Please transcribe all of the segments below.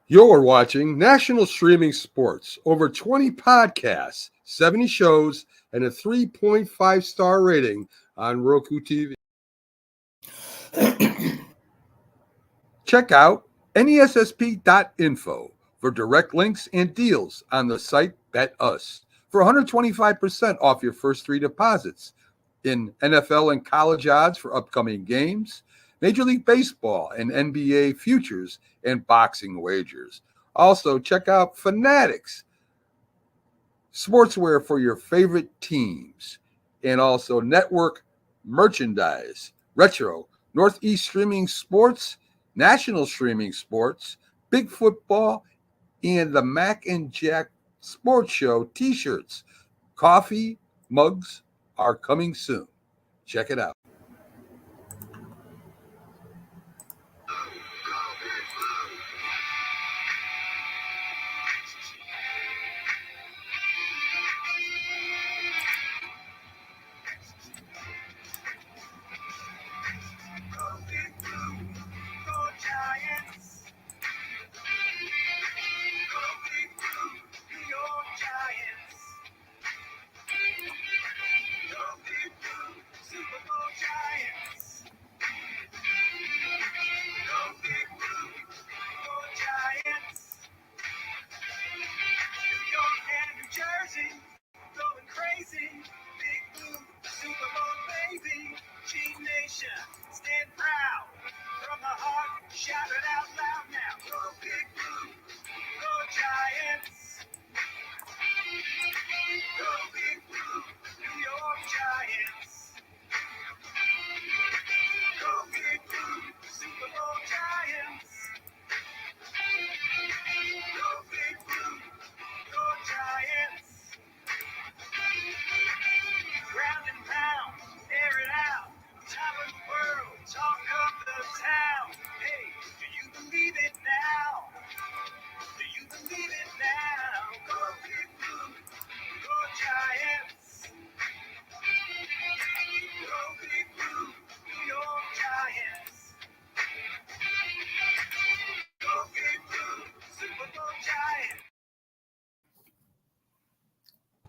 You're watching National Streaming Sports. Over 20 podcasts, 70 shows, and a 3.5-star rating on Roku TV. Check out nessp.info for direct links and deals on the site Bet Us for 125% off your first three deposits in NFL and college odds for upcoming games, Major League Baseball and NBA futures, and boxing wagers. Also, check out Fanatics sportswear for your favorite teams, and also network merchandise, retro, Northeast Streaming Sports, National Streaming Sports, Big Football, and the Mac and Jack Sports Show t-shirts. Coffee mugs are coming soon. Check it out.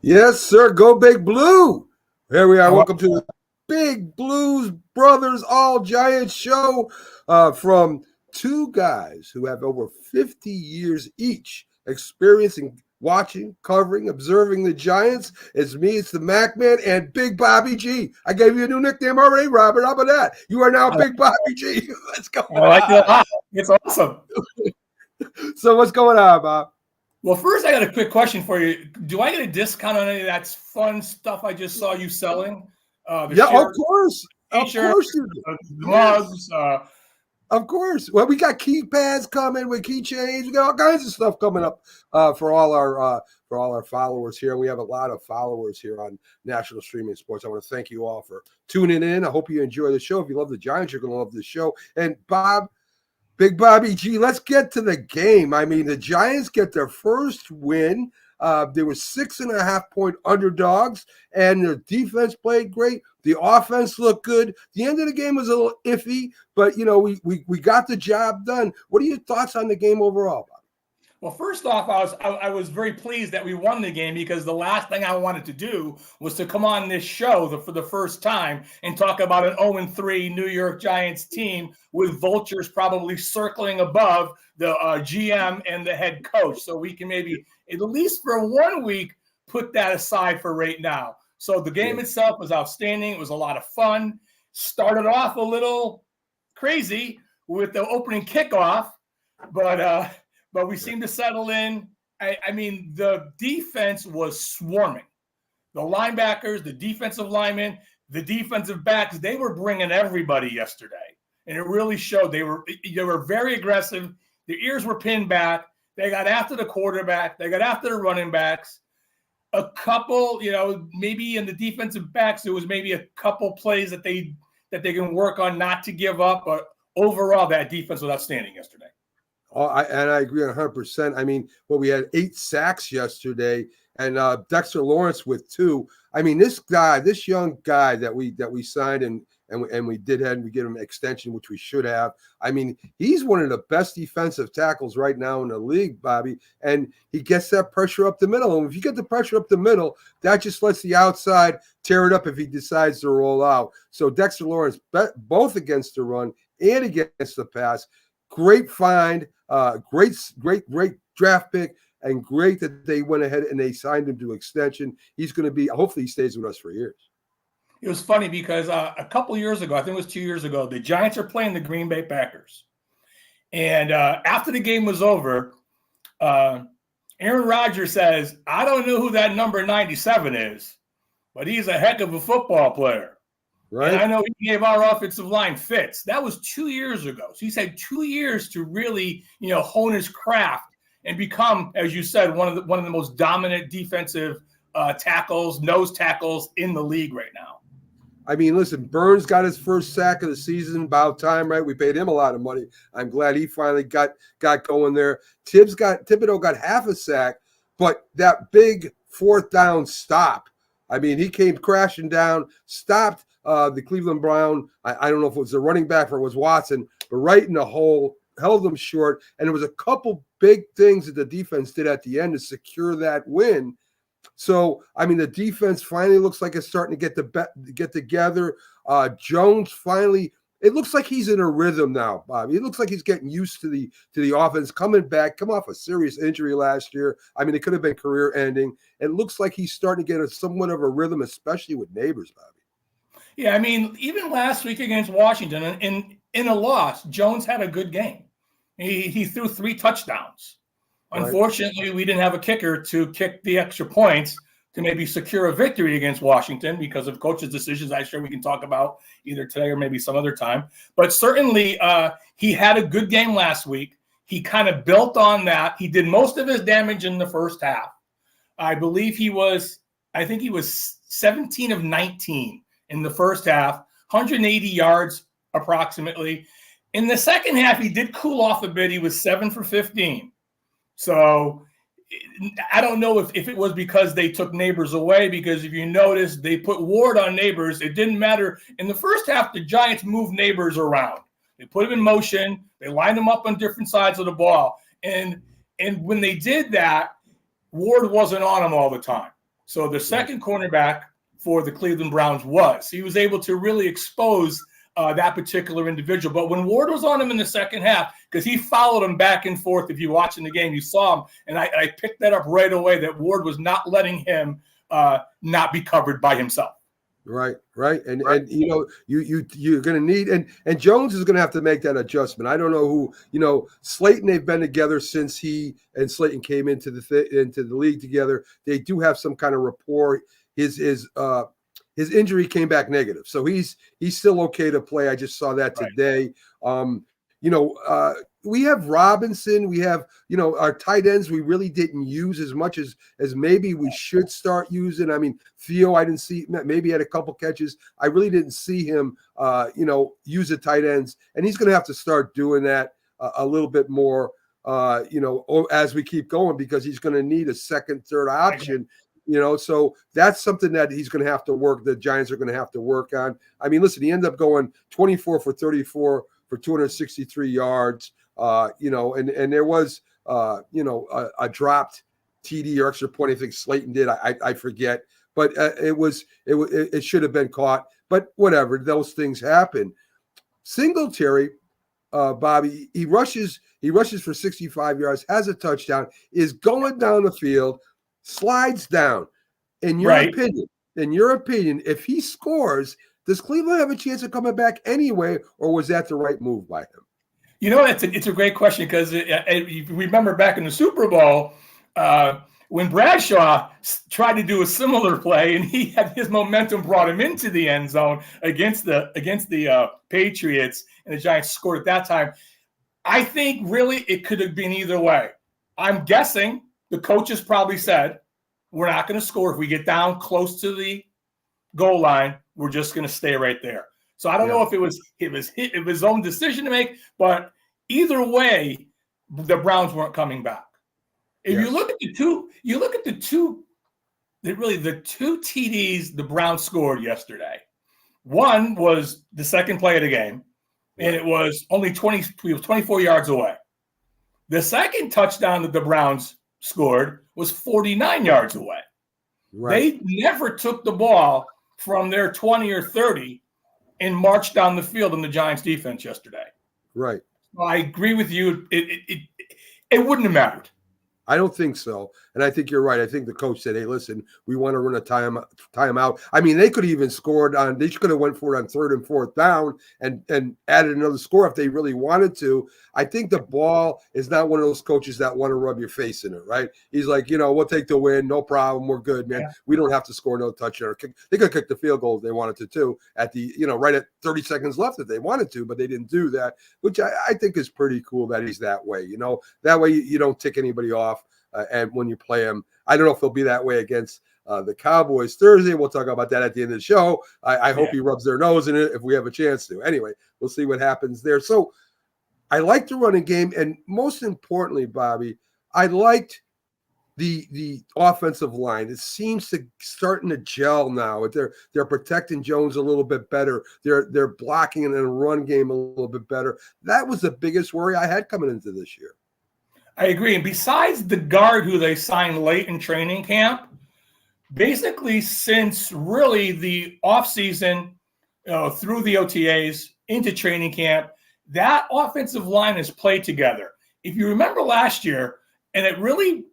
Yes, sir. Go Big Blue. Here we are. Welcome to the Big Blues Brothers All Giants show from two guys who have over 50 years each experiencing watching, covering, observing the Giants. It's me, it's the Macman, and Big Bobby G. I gave you a new nickname already, Robert. How about that? You are now Big Bobby G. Let's go. I like it a lot. It's awesome. So what's going on, Bob? Well, first, I got a quick question for you. Do I get a discount on any of that fun stuff I just saw you selling? Yeah, shirt, of course. Of course you do. The mugs. Of course. Well, we got keypads coming with keychains. We got all kinds of stuff coming up for all our followers here. We have a lot of followers here on National Streaming Sports. I want to thank you all for tuning in. I hope you enjoy the show. If you love the Giants, you're going to love this show. And Bob, Big Bobby G, let's get to the game. I mean, the Giants get their first win. They were 6.5-point underdogs, and the defense played great. The offense looked good. The end of the game was a little iffy, but, you know, we got the job done. What are your thoughts on the game overall, Bob? Well, first off, I was very pleased that we won the game because the last thing I wanted to do was to come on this show for the first time and talk about an 0-3 New York Giants team with vultures probably circling above the GM and the head coach. So we can maybe, at least for 1 week, put that aside for right now. So the game itself was outstanding. It was a lot of fun. Started off a little crazy with the opening kickoff, but we seemed to settle in. I mean, the defense was swarming. The linebackers, the defensive linemen, the defensive backs, they were bringing everybody yesterday. And it really showed. They were very aggressive. Their ears were pinned back. They got after the quarterback. They got after the running backs. A couple, maybe in the defensive backs, there was maybe a couple plays that they can work on not to give up. But overall, that defense was outstanding yesterday. Oh, I agree 100%. I mean, we had 8 sacks yesterday, and Dexter Lawrence with 2. I mean, this young guy that we signed and and we did and we give him an extension, which we should have. I mean, he's one of the best defensive tackles right now in the league, Bobby, and he gets that pressure up the middle. And if you get the pressure up the middle, that just lets the outside tear it up if he decides to roll out. So Dexter Lawrence, both against the run and against the pass, great find, great draft pick. And great that they went ahead and they signed him to extension. He's going to be, hopefully he stays with us for years. It was funny because a couple years ago, I think it was 2 years ago, the Giants are playing the Green Bay Packers. And after the game was over, Aaron Rodgers says, I don't know who that number 97 is, but he's a heck of a football player. Right. And I know he gave our offensive line fits. That was 2 years ago. So he's had 2 years to really, hone his craft and become, as you said, one of the most dominant defensive nose tackles in the league right now. I mean, listen, Burns got his first sack of the season, about time, right? We paid him a lot of money. I'm glad he finally got going there. Thibodeau got half a sack, but that big fourth down stop, I mean, he came crashing down, stopped the Cleveland Brown. I don't know if it was the running back or it was Watson, but right in the hole, held them short. And there was a couple big things that the defense did at the end to secure that win. So, I mean, the defense finally looks like it's starting to get together. Jones finally, it looks like he's in a rhythm now, Bobby. It looks like he's getting used to the offense, come off a serious injury last year. I mean, it could have been career-ending. It looks like he's starting to get somewhat of a rhythm, especially with neighbors, Bobby. Yeah, I mean, even last week against Washington, in a loss, Jones had a good game. He threw 3 touchdowns. Unfortunately, we didn't have a kicker to kick the extra points to maybe secure a victory against Washington because of coach's decisions. I'm sure we can talk about either today or maybe some other time. But certainly, he had a good game last week. He kind of built on that. He did most of his damage in the first half. I think he was 17 of 19 in the first half, 180 yards approximately. In the second half, he did cool off a bit. He was 7 for 15. So I don't know if it was because they took Neighbors away, because if you notice, they put Ward on Neighbors. It didn't matter. In the first half, the Giants moved Neighbors around. They put him in motion. They lined him up on different sides of the ball. And when they did that, Ward wasn't on him all the time. So the second cornerback for the Cleveland Browns he was able to really expose that particular individual. But when Ward was on him in the second half, because he followed him back and forth, if you watch in the game, you saw him, and I picked that up right away, that Ward was not letting him not be covered by himself. Right. And you're going to need, and Jones is going to have to make that adjustment. I don't know who, Slayton, they've been together since he and Slayton came into the league together. They do have some kind of rapport. His injury came back negative, so he's still okay to play. I just saw that today. We have Robinson. We have, our tight ends we really didn't use as much as maybe we should start using. I mean, Theo, I didn't see, maybe had a couple catches. I really didn't see him, use the tight ends, and he's going to have to start doing that a little bit more, as we keep going, because he's going to need a second, third option. So that's something that he's going to have to work. The Giants are going to have to work on. I mean, listen, he ended up going 24 for 34 for 263 yards, and there was, a dropped TD or extra point. I think Slayton did. I forget, but it should have been caught, but whatever, those things happen. Singletary, Bobby, he rushes for 65 yards, has a touchdown, is going down the field, slides down. In your opinion, if he scores, does Cleveland have a chance of coming back anyway, or was that the right move by him? It's a great question, because you remember back in the Super Bowl when Bradshaw tried to do a similar play, and he had his momentum brought him into the end zone against the Patriots, and the Giants scored at that time. I think really it could have been either way. I'm guessing the coaches probably said, we're not going to score. If we get down close to the goal line, we're just going to stay right there. So I don't know if it was his own decision to make, but either way, the Browns weren't coming back. If you look at the two TDs the Browns scored yesterday. One was the second play of the game, and it was only 24 yards away. The second touchdown that the Browns scored was 49 yards away. Right. They never took the ball from their 20 or 30 and marched down the field in the Giants defense yesterday. Right. So I agree with you. It wouldn't have mattered. I don't think so. And I think you're right. I think the coach said, hey, listen, we want to run a timeout. I mean, they could have even scored on, they could have went for it on 3rd and 4th down and added another score if they really wanted to. I think the ball is not one of those coaches that want to rub your face in it, right? He's like, we'll take the win. No problem. We're good, man. Yeah. We don't have to score no touchdown or kick. They could kick the field goal if they wanted to too at the, right at 30 seconds left if they wanted to, but they didn't do that, which I think is pretty cool that he's that way. That way you don't tick anybody off. And when you play him, I don't know if he'll be that way against the Cowboys Thursday. We'll talk about that at the end of the show. I hope he rubs their nose in it if we have a chance to. Anyway, we'll see what happens there. So I like the running game. And most importantly, Bobby, I liked the offensive line. It seems to starting to gel now. They're protecting Jones a little bit better. They're blocking in a run game a little bit better. That was the biggest worry I had coming into this year. I agree. And besides the guard who they signed late in training camp, basically since really the offseason, through the OTAs into training camp, that offensive line has played together. If you remember last year, and it really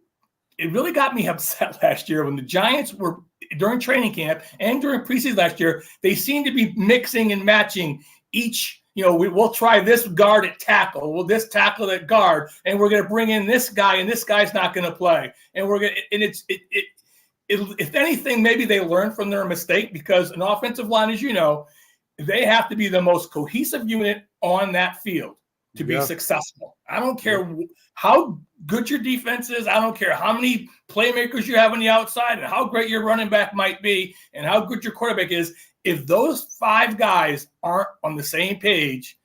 got me upset last year when the Giants were during training camp and during preseason last year, they seemed to be mixing and matching each. We'll try this guard at tackle. Well, this tackle at guard, and we're going to bring in this guy, and this guy's not going to play. And we're going to, and if anything, maybe they learned from their mistake because an offensive line, as you know, they have to be the most cohesive unit on that field to be successful. I don't care how good your defense is. I don't care how many playmakers you have on the outside and how great your running back might be and how good your quarterback is. If those 5 guys aren't on the same page,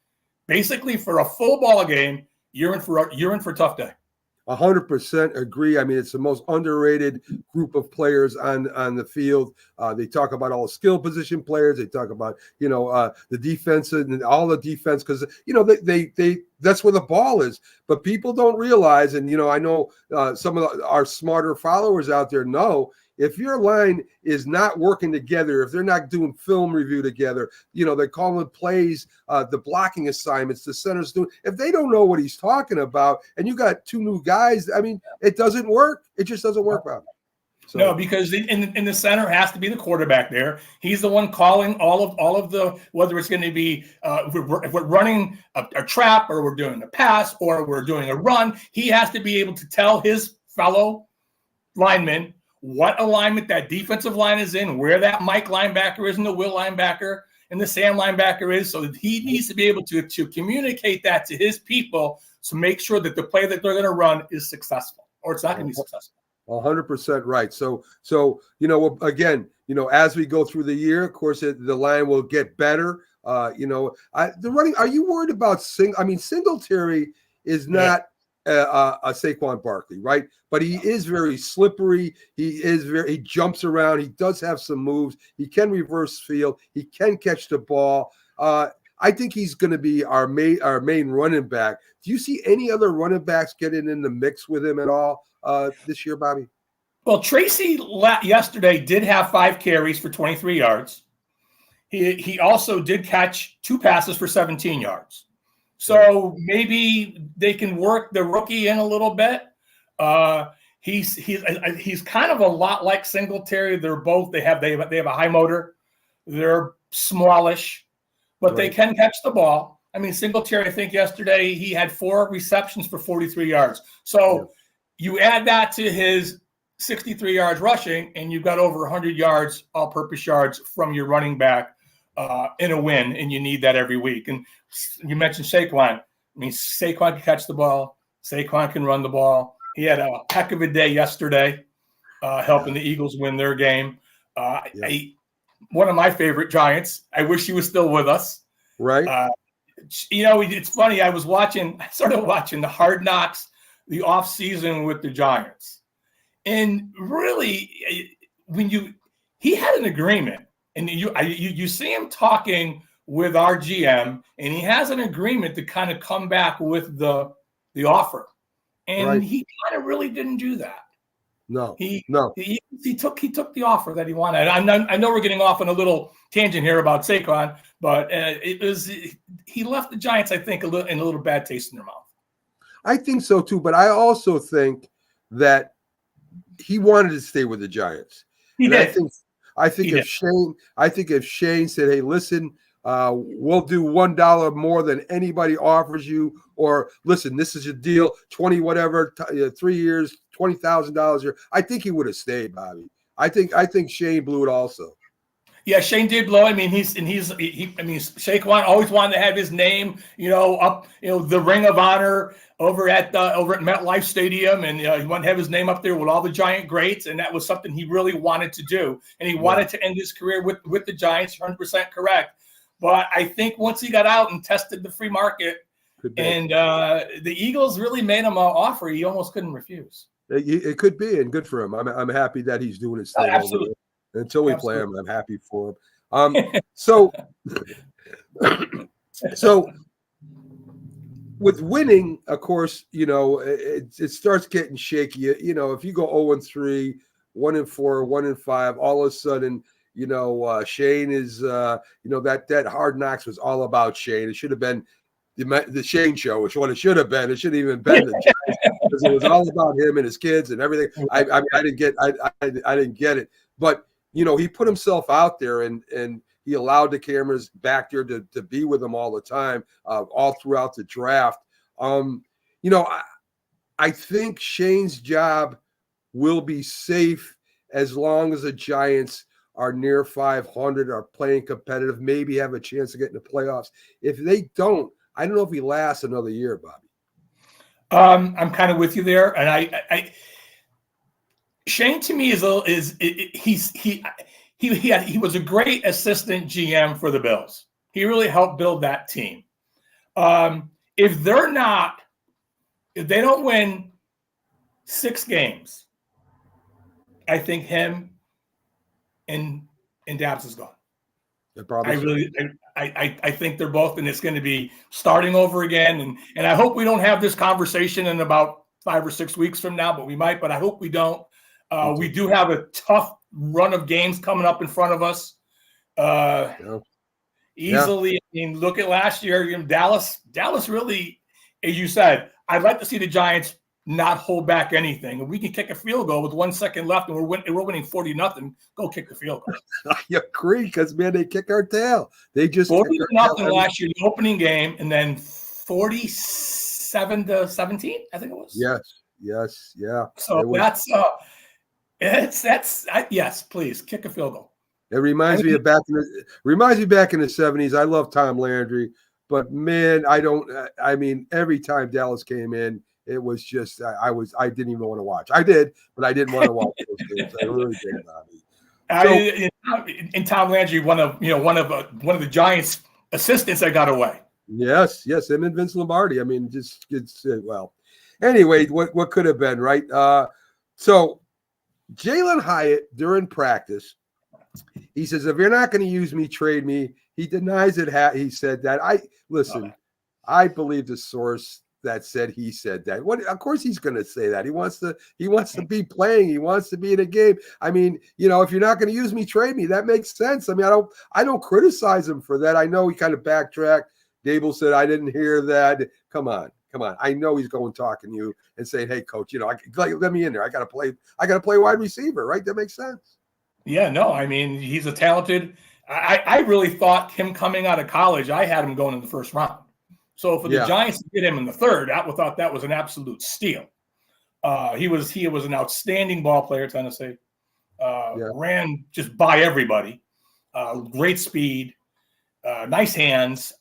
basically for a full ball game, you're in for a tough day. 100% agree. I mean, it's the most underrated group of players on the field. They talk about all the skill position players. They talk about the defense and all the defense because they that's where the ball is. But people don't realize, and I know some of our smarter followers out there know. If your line is not working together, if they're not doing film review together, they're calling plays, the blocking assignments, the centers doing. If they don't know what he's talking about, and you got 2 new guys, I mean, it doesn't work. It just doesn't work, Bob. So. No, because in the center has to be the quarterback there. He's the one calling all of the, whether it's going to be if we're running a trap or we're doing a pass or we're doing a run, he has to be able to tell his fellow linemen what alignment that defensive line is in, where that Mike linebacker is and the Will linebacker and the Sam linebacker is. So he needs to be able to communicate that to his people to make sure that the play that they're going to run is successful or it's not going to be successful. 100% right. So again, as we go through the year, of course, the line will get better. The running. Are you worried about Singletary is not a Saquon Barkley, right? But he is very slippery. He jumps around. He does have some moves. He can reverse field. He can catch the ball. I think he's going to be our main running back. Do you see any other running backs getting in the mix with him at all this year, Bobby? Well, Tracy yesterday did have 5 carries for 23 yards. He also did catch 2 passes for 17 yards. So maybe they can work the rookie in a little bit. He's kind of a lot like Singletary. They have a high motor. They're smallish, but they can catch the ball. I mean, Singletary, I think yesterday he had 4 receptions for 43 yards. So you add that to his 63 yards rushing, and you've got over 100 yards, all-purpose yards from your running back in a win, and you need that every week. And you mentioned Saquon. I mean, Saquon can catch the ball. Saquon can run the ball. He had a heck of a day yesterday, helping the Eagles win their game. One of my favorite Giants. I wish he was still with us. Right. It's funny. I started watching the Hard Knocks, the off season with the Giants. And really, he had an agreement. and you see him talking with our GM, and he has an agreement to kind of come back with the offer, and he kind of really didn't do that. No, He took the offer that he wanted. I know we're getting off on a little tangent here about Saquon, but he left the Giants, I think, in a little bad taste in their mouth. I think so too, but I also think that he wanted to stay with the Giants. He did. I think if Shane said, "Hey, listen, we'll do $1 more than anybody offers you," or listen, this is your deal, 20 whatever, 3 years, $20,000 a year. I think he would have stayed, Bobby. I think Shane blew it also. Yeah, Shane did blow. I mean, Saquon always wanted to have his name, up, the Ring of Honor over at MetLife Stadium, and he wanted to have his name up there with all the Giant greats, and that was something he really wanted to do. And he wanted to end his career with the Giants. 100% correct. But I think once he got out and tested the free market, and the Eagles really made him an offer he almost couldn't refuse. It could be, and good for him. I'm happy that he's doing his thing. Absolutely. Until we play him, I'm happy for him. So with winning, of course, it starts getting shaky. If you go 0-3, 1-4, 1-5, all of a sudden, Shane is, that Hard Knocks was all about Shane. It should have been the Shane Show, which what it should have been. It shouldn't even been the Giants, because it was all about him and his kids and everything. I didn't get it, but he put himself out there and he allowed the cameras back there to be with him all the time, all throughout the draft. I think Shane's job will be safe as long as the Giants are near 500, are playing competitive, maybe have a chance to get in the playoffs. If they don't, I don't know if he lasts another year, Bobby. I'm kind of with you there, and I Shane to me he was a great assistant GM for the Bills. He really helped build that team. If they don't win 6 games, I think him and Dabbs is gone. I think they're both, and it's going to be starting over again. And I hope we don't have this conversation in about 5 or 6 weeks from now, but we might. But I hope we don't. We do have a tough run of games coming up in front of us. Easily. I mean, look at last year. Dallas really, as you said, I'd like to see the Giants not hold back anything. If we can kick a field goal with 1 second left and we're winning 40-0, go kick the field goal. I agree, because man, they kick our tail. They just 40-0 last year, the opening game, and then 47-17, I think it was. Yes, yeah. So yes, please kick a field goal. It reminds me back in the 70s. I love Tom Landry, but man, I mean, every time Dallas came in, it was just I didn't even want to watch. I did, but I didn't want to watch those games. I really did, Bobby. And Tom Landry, one of the Giants' assistants that got away. Yes, him and Vince Lombardi. I mean, well. Anyway, what could have been, right? So Jalen Hyatt during practice, he says, "If you're not going to use me, trade me." He denies it. He said that. I believe the source that said he said that. Of course he's going to say that. He wants to be playing. He wants to be in a game. I mean, if you're not going to use me, trade me. That makes sense. I mean, I don't criticize him for that. I know he kind of backtracked. Dable said, "I didn't hear that." Come on. I know he's going talking to you and saying, "Hey, coach, let me in there. I got to play wide receiver," right? That makes sense. Yeah, no, I mean, he's a talented. I really thought him coming out of college, I had him going in the first round. So for the Giants to get him in the third, I thought that was an absolute steal. He was an outstanding ball player, Tennessee. Ran just by everybody. Great speed, nice hands.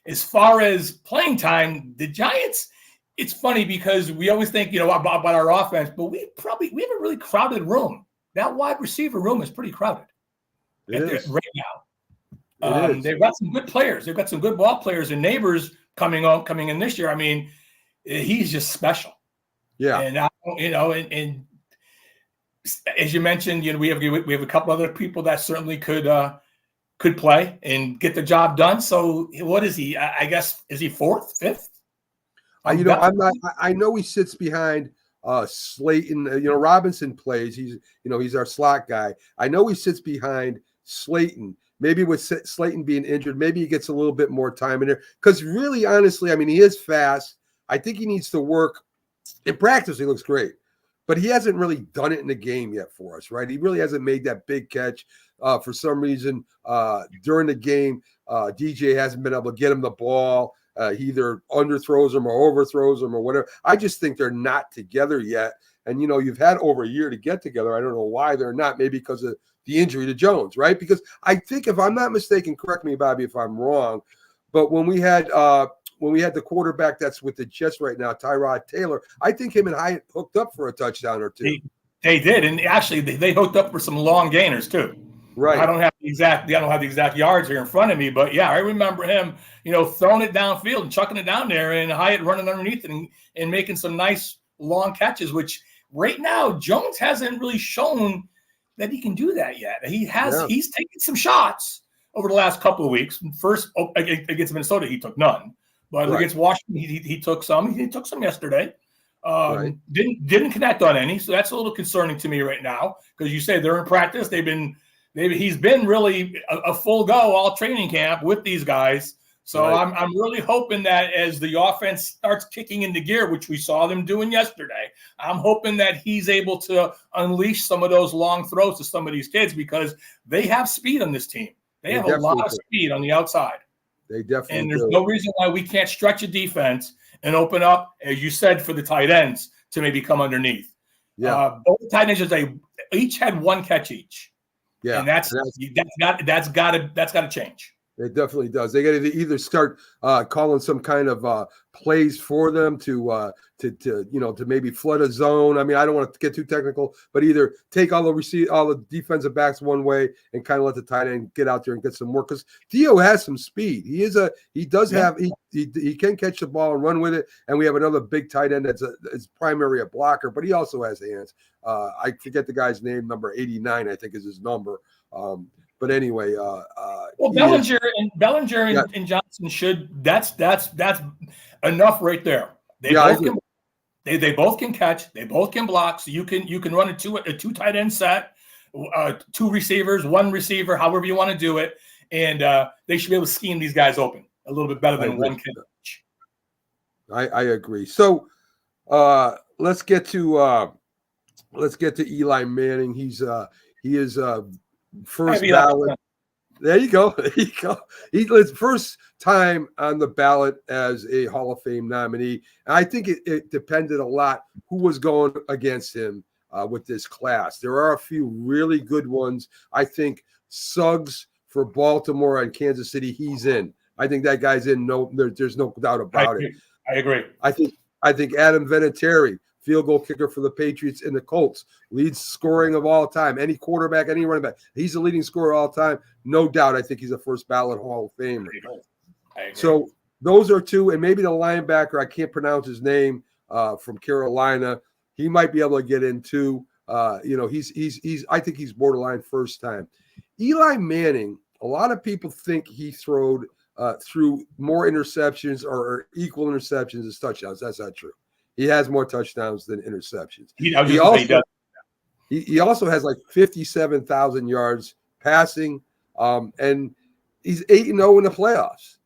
As far as playing time, the Giants, it's funny because we always think, about our offense, but we have a really crowded room. That wide receiver room is pretty crowded right now. They've got some good players. They've got some good ball players, and Neighbors coming in this year. I mean, he's just special. Yeah. And and as you mentioned, we have a couple other people that certainly could could play and get the job done. So what is he? I guess, is he fourth, fifth? I'm not. I know he sits behind Slayton. Robinson plays. He's our slot guy. I know he sits behind Slayton. Maybe with Slayton being injured, maybe he gets a little bit more time in there. Because really, honestly, I mean, he is fast. I think he needs to work. In practice, he looks great, but he hasn't really done it in the game yet for us, right? He really hasn't made that big catch. For some reason, during the game, DJ hasn't been able to get him the ball. He either underthrows him or overthrows him or whatever. I just think they're not together yet. And, you've had over a year to get together. I don't know why they're not. Maybe because of the injury to Jones, right? Because I think, if I'm not mistaken, correct me, Bobby, if I'm wrong, but when we had the quarterback that's with the Jets right now, Tyrod Taylor, I think him and Hyatt hooked up for a touchdown or two. They did, and actually they hooked up for some long gainers too. Right. I don't have the exact yards here in front of me, but yeah, I remember him, throwing it downfield and chucking it down there, and Hyatt running underneath it and making some nice long catches. Which right now Jones hasn't really shown that he can do that yet. He's taken some shots over the last couple of weeks. First against Minnesota, he took none, but against Washington, he took some. He took some yesterday. Didn't connect on any, so that's a little concerning to me right now, because you say they're in practice. He's been really a full go all training camp with these guys. So I'm really hoping that as the offense starts kicking into gear, which we saw them doing yesterday, I'm hoping that he's able to unleash some of those long throws to some of these kids, because they have speed on this team. They have a lot of speed on the outside. They definitely And there's no reason why we can't stretch a defense and open up, as you said, for the tight ends to maybe come underneath. Yeah. Both tight ends, they each had one catch each. Yeah. And that's got to change. It definitely does. They got to either start calling some kind of plays for them to maybe flood a zone. I mean, I don't want to get too technical, but either take all the defensive backs one way and kind of let the tight end get out there and get some work, because Theo has some speed. He can catch the ball and run with it. And we have another big tight end that's primary a blocker, but he also has hands. I forget the guy's name. Number 89, I think, is his number. But anyway, Bellinger and Johnson should. That's enough right there. They both can catch. They both can block. So you can run a two tight end set, two receivers, one receiver, however you want to do it, and they should be able to scheme these guys open a little bit better than one can. I agree. So let's get to Eli Manning. He is first ballot. There you go. He's first time on the ballot as a Hall of Fame nominee. And I think it depended a lot who was going against him with this class. There are a few really good ones. I think Suggs for Baltimore and Kansas City, he's in. I think that guy's in. There's no doubt about it. I agree. I think Adam Vinatieri, field goal kicker for the Patriots and the Colts, leads scoring of all time. Any quarterback, any running back, he's the leading scorer of all time. No doubt. I think he's a first ballot Hall of Famer. So those are two, and maybe the linebacker, I can't pronounce his name, from Carolina. He might be able to get in too. I think he's borderline first time. Eli Manning, a lot of people think he threw more interceptions or equal interceptions as touchdowns. That's not true. He has more touchdowns than interceptions. He also has like 57,000 yards passing, and he's 8-0 in the playoffs.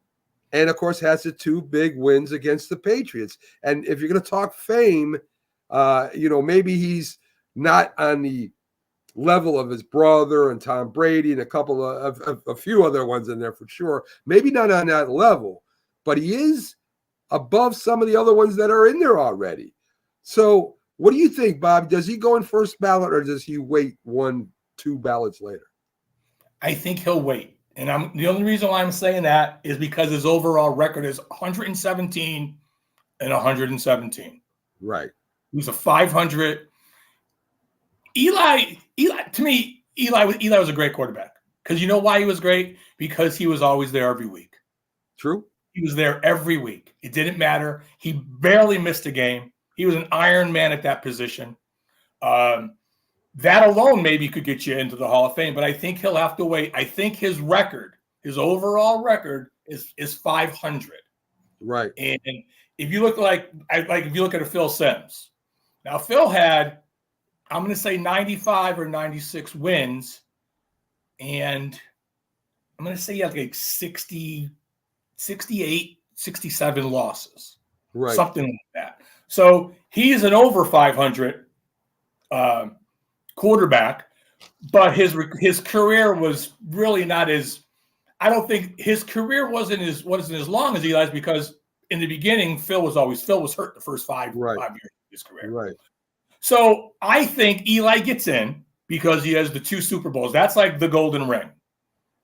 And, of course, has the two big wins against the Patriots. And if you're going to talk fame, maybe he's not on the level of his brother and Tom Brady and a few other ones in there for sure. Maybe not on that level, but he is above some of the other ones that are in there already. So what do you think, Bob? Does he go in first ballot, or does he wait 1-2 ballots later? I think he'll wait. And the only reason why I'm saying that is because his overall record is 117 and 117. Right. He's a 500. Eli, to me, Eli was a great quarterback. Because you know why he was great? Because he was always there every week. True. He was there every week. It didn't matter. He barely missed a game. He was an Iron Man at that position. That alone maybe could get you into the Hall of Fame, but I think he'll have to wait. I think his record, his overall record, is 500. Right. And if you look if you look at a Phil Simms, now Phil had, I'm going to say 95 or 96 wins, and I'm going to say he had like 60, 68, 67 losses, Right. something like that. So he's an over 500 quarterback, but his career was really not as. I don't think his career wasn't as long as Eli's, because in the beginning Phil was hurt the first five years of his career. Right. So I think Eli gets in because he has the 2 Super Bowls. That's like the golden ring.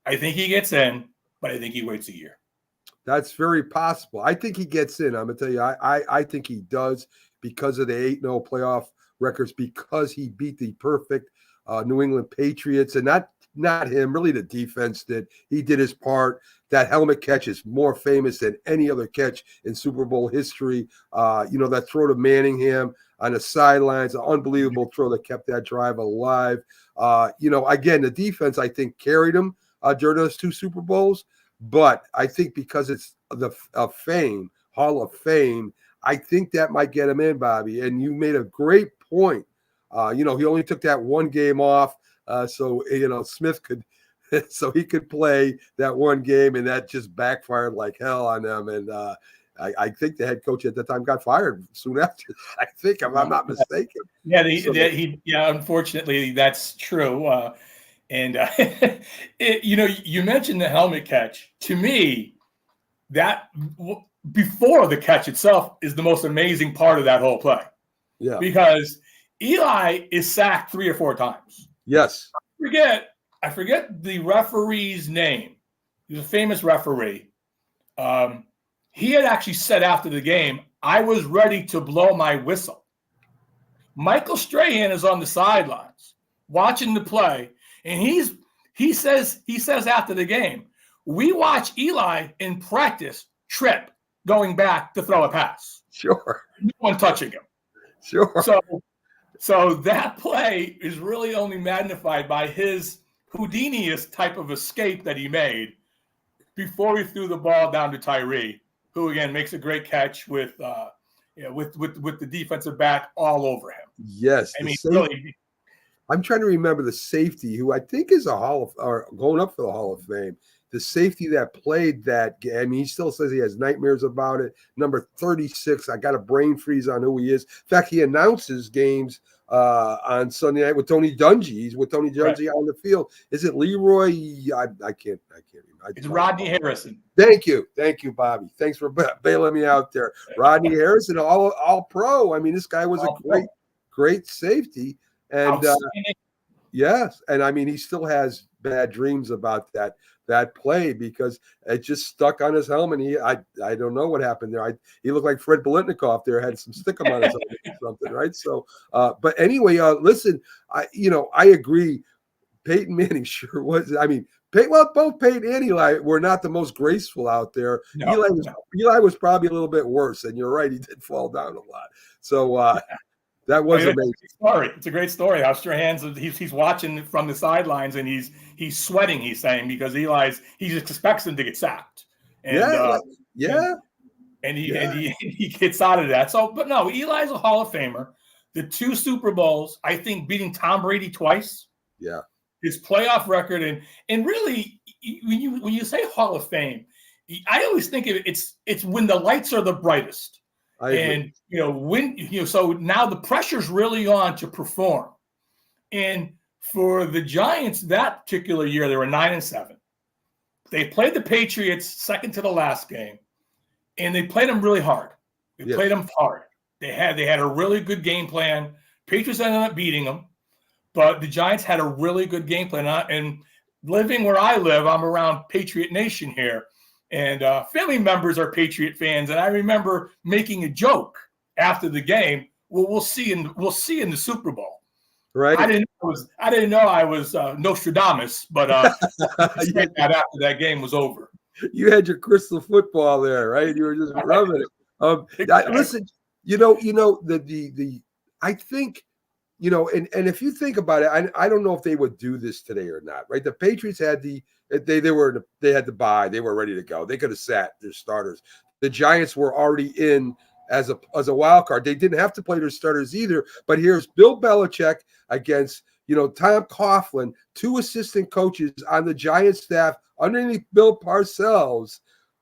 I think he gets in, but I think he waits a year. That's very possible. I think he gets in. I'm gonna tell you, I think he does because of the 8-0 playoff records, because he beat the perfect New England Patriots, and not him, really the defense did. He did his part. That helmet catch is more famous than any other catch in Super Bowl history. That throw to Manningham on the sidelines, an unbelievable throw that kept that drive alive. Again, the defense, I think, carried him during those 2 Super Bowls. But I think because it's the fame, Hall of Fame, I think that might get him in, Bobby. And you made a great point. He only took that 1 game off, so Smith could, so he could play that 1 game, and that just backfired like hell on them. And I think the head coach at the time got fired soon after. I think, if I'm not mistaken. Yeah, unfortunately, that's true. You mentioned the helmet catch. To me, that before the catch itself is the most amazing part of that whole play. Yeah. Because Eli is sacked 3 or 4 times. Yes. I forget the referee's name. He's a famous referee. He had actually said after the game, "I was ready to blow my whistle." Michael Strahan is on the sidelines watching the play, and he says after the game, "We watch Eli in practice trip going back to throw a pass. Sure. No one touching him." Sure. So that play is really only magnified by his Houdini-esque type of escape that he made before he threw the ball down to Tyree, who again makes a great catch with the defensive back all over him. Yes. Really. I'm trying to remember the safety who I think is going up for the Hall of Fame. The safety that played that game, I mean, he still says he has nightmares about it. Number 36, I got a brain freeze on who he is. In fact, he announces games on Sunday night with Tony Dungy. He's with Tony Dungy on the field. Is it Leroy? I can't remember. It's Rodney Harrison. Thank you, Bobby. Thanks for bailing me out there. Rodney Harrison, all pro. I mean, this guy was a great safety. And yes, and I mean, he still has bad dreams about that play because it just stuck on his helmet. I don't know what happened there. He looked like Fred Biletnikoff there, had some stickum on his helmet or something, right? So, but anyway, listen, I agree. Peyton Manning sure was. I mean, both Peyton and Eli were not the most graceful out there. Eli was probably a little bit worse, and you're right, he did fall down a lot. So that was amazing. It's a great story. How Strahan's he's watching from the sidelines and he's sweating. He's saying because he just expects him to get sacked. And, and he gets out of that. So, but no, Eli's a Hall of Famer. The 2 Super Bowls, I think, beating Tom Brady twice. Yeah, his playoff record and really when you say Hall of Fame, I always think of it's when the lights are the brightest. And so now the pressure's really on to perform. And for the Giants that particular year, they were 9-7. They played the Patriots second to the last game, and they played them really hard. Played them hard. They had a really good game plan. Patriots ended up beating them, but the Giants had a really good game plan. And living where I live, I'm around Patriot Nation here. And family members are Patriot fans, and I remember making a joke after the game. Well, we'll see in the Super Bowl. Right. I didn't know I was Nostradamus, but after that game was over. You had your crystal football there, right? You were just rubbing it. Listen, I think and if you think about it, I don't know if they would do this today or not, right? The Patriots had they had to buy, they were ready to go. They could have sat their starters. The Giants were already in as a wild card. They didn't have to play their starters either. But here's Bill Belichick against Tom Coughlin, two assistant coaches on the Giants staff underneath Bill Parcells.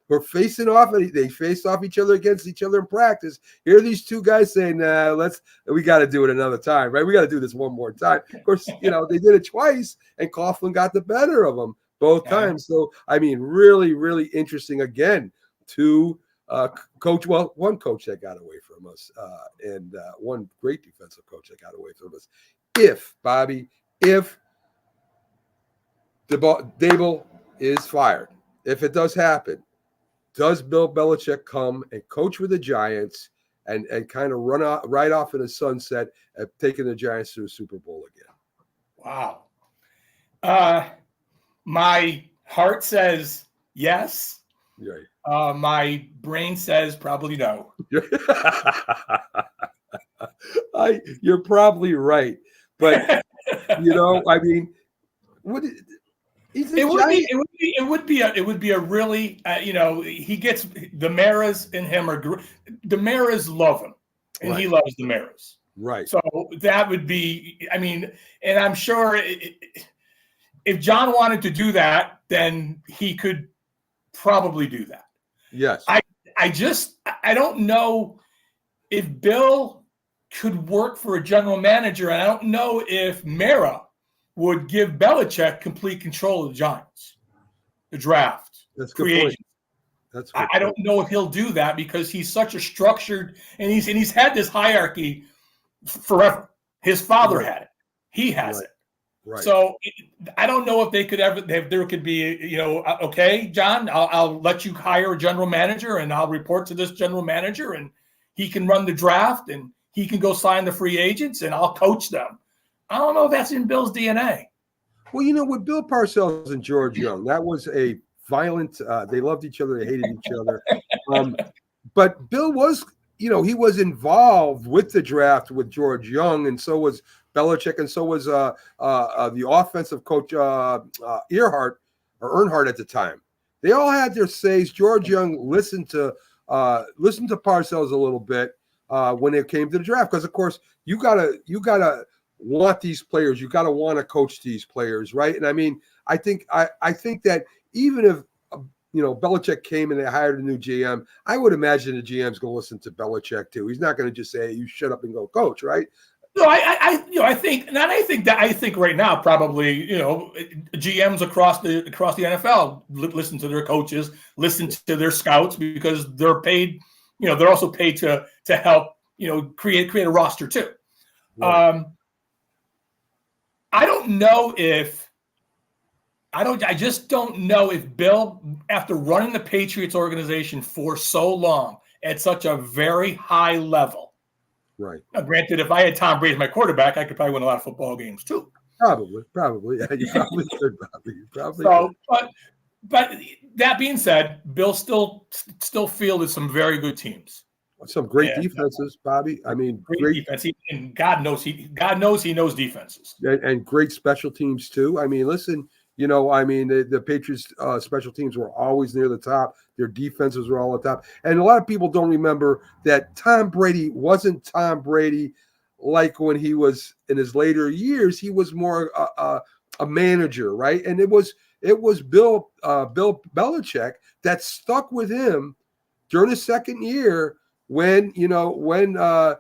Were facing off, and they faced off each other against each other in practice. Here are these two guys saying, we got to do it another time, right? We got to do this one more time. Of course, they did it twice, and Coughlin got the better of them both times. So, really, really interesting. Again, one coach that got away from us, and one great defensive coach that got away from us. If Dable is fired, if it does happen, does Bill Belichick come and coach with the Giants and kind of right off in the sunset at taking the Giants to the Super Bowl again? Wow. My heart says yes. Right. My brain says probably no. You're probably right. But, what – It would be a really he gets the Maras in him are the Maras love him and right. He loves the Maras. Right. So that would be and I'm sure if John wanted to do that, then he could probably do that. Yes. I don't know if Bill could work for a general manager, and I don't know if Mara would give Belichick complete control of the Giants, the draft. That's a good point. That's good I don't know if he'll do that because he's such a structured, and he's had this hierarchy forever. His father had it. He has it. Right. So I don't know if they could ever. If there could be, okay, John, I'll let you hire a general manager, and I'll report to this general manager, and he can run the draft, and he can go sign the free agents, and I'll coach them. I don't know if that's in Bill's DNA. Well, with Bill Parcells and George Young, that was a violent. They loved each other. They hated each other. But Bill was, he was involved with the draft with George Young, and so was Belichick, and so was the offensive coach Earnhardt at the time. They all had their says. George Young listened to Parcells a little bit when it came to the draft, because of course you gotta want these players. You got to want to coach these players, right? And I think that even if Belichick came and they hired a new GM, I would imagine the GM's going to listen to Belichick too. He's not going to just say, hey, you shut up and go coach, right? No, I think right now probably GMs across the NFL listen to their coaches, listen to their scouts, because they're paid. They're also paid to help create a roster too. Right. I just don't know if Bill, after running the Patriots organization for so long at such a very high level. Right. Now, granted, if I had Tom Brady as my quarterback, I could probably win a lot of football games too. Probably. Yeah, you probably could. But that being said, Bill still fielded some very good teams. Some great defenses, Bobby. Great defense. And God knows he knows defenses. And great special teams too. Listen, the Patriots special teams were always near the top. Their defenses were all at the top. And a lot of people don't remember that Tom Brady wasn't Tom Brady like when he was in his later years. He was more a manager, right? And it was Bill Belichick that stuck with him during his second year when their